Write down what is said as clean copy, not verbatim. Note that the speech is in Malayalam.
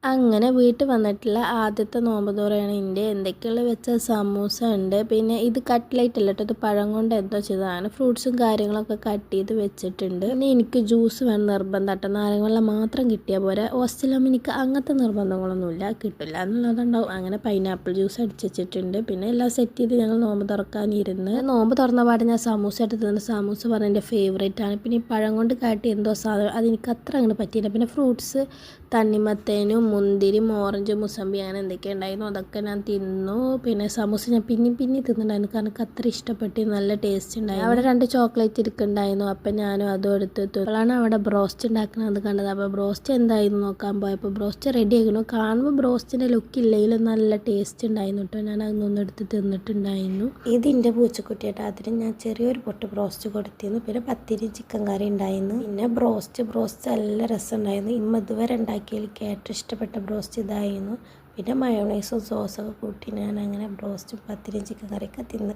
അങ്ങനെ വീട്ടിൽ വന്നിട്ടുള്ള ആദ്യത്തെ നോമ്പ് തുറയാണ് എൻ്റെ. എന്തൊക്കെയുള്ള വെച്ചാൽ സമൂസ ഉണ്ട്, പിന്നെ ഇത് കട്ട്ലേറ്റ് അല്ല കേട്ടോ, ഇത് പഴം കൊണ്ട് എന്തോ ചെയ്തതാണ്. ഫ്രൂട്ട്സും കാര്യങ്ങളൊക്കെ കട്ട് ചെയ്ത് വെച്ചിട്ടുണ്ട്. പിന്നെ എനിക്ക് ജ്യൂസ് വേണം നിർബന്ധം കേട്ടോ, നാരങ്ങ വെള്ളം മാത്രം കിട്ടിയാൽ പോരാ. ഹോസ്റ്റലാകുമ്പോൾ എനിക്ക് അങ്ങനത്തെ നിർബന്ധങ്ങളൊന്നുമില്ല, കിട്ടില്ല എന്നുള്ളതുണ്ടാവും. അങ്ങനെ പൈനാപ്പിൾ ജ്യൂസ് അടിച്ച് വെച്ചിട്ടുണ്ട്. പിന്നെ എല്ലാം സെറ്റ് ചെയ്ത് ഞങ്ങൾ നോമ്പ് തുറക്കാനിരുന്ന്. നോമ്പ് തുറന്ന പാടെ ഞാൻ സമൂസ എടുത്ത് തന്നെ, സമൂസ പറഞ്ഞ എൻ്റെ ഫേവറേറ്റ് ആണ്. പിന്നെ ഈ പഴം കൊണ്ട് കാട്ടി എന്തോ സാധനം അതെനിക്ക് അത്ര അങ്ങനെ പറ്റിയില്ല. പിന്നെ ഫ്രൂട്ട്സ് തണ്ണിമത്തേനും മുന്തിരിയും ഓറഞ്ച് മുസമ്പി അങ്ങനെ എന്തൊക്കെ ഉണ്ടായിരുന്നു, അതൊക്കെ ഞാൻ തിന്നു. പിന്നെ സമൂസ ഞാൻ പിന്നെയും തിന്നുണ്ടായിരുന്നു, കാരണം എനിക്ക് അത്ര ഇഷ്ടപ്പെട്ട്, നല്ല ടേസ്റ്റ് ഉണ്ടായിരുന്നു. അവിടെ 2 ചോക്ലേറ്റ് ഇരിക്കുന്നുണ്ടായിരുന്നു, അപ്പം ഞാനും അതും എടുത്ത്. അപ്പോഴാണ് അവിടെ ബ്രോസ്റ്റ് ഉണ്ടാക്കുന്നത് കണ്ടത്. അപ്പോൾ ബ്രോസ്റ്റ് എന്തായിരുന്നു നോക്കാൻ പോയപ്പോൾ ബ്രോസ്റ്റ് റെഡി ആയിരുന്നു. കാണുമ്പോൾ ബ്രോസ്റ്റിൻ്റെ ലുക്ക് ഇല്ലെങ്കിലും നല്ല ടേസ്റ്റ് ഉണ്ടായിരുന്നു കേട്ടോ. ഞാൻ അതൊന്നും എടുത്ത് തിന്നിട്ടുണ്ടായിരുന്നു. ഇതിൻ്റെ പൂച്ചക്കുട്ടിയായിട്ട് അതിന് ഞാൻ ചെറിയൊരു പൊട്ട് ബ്രോസ്റ്റ് കൊടുത്തിരുന്നു. പിന്നെ പത്തിരി ചിക്കൻ കറി ഉണ്ടായിരുന്നു. പിന്നെ ബ്രോസ്റ്റ് നല്ല രസമുണ്ടായിരുന്നു. ഇതുവരെ ഉണ്ടാക്കിയതിൽ ഏറ്റവും ഇഷ്ടപ്പെട്ട ബ്രോസ്റ്റ് ഇതായിരുന്നു. പിന്നെ മയോണൈസും സോസൊക്കെ കൂട്ടി ഞാൻ അങ്ങനെ ബ്രോസ്റ്റും പത്തിരിയും ചിക്കൻ കറിയൊക്കെ തിന്ന്.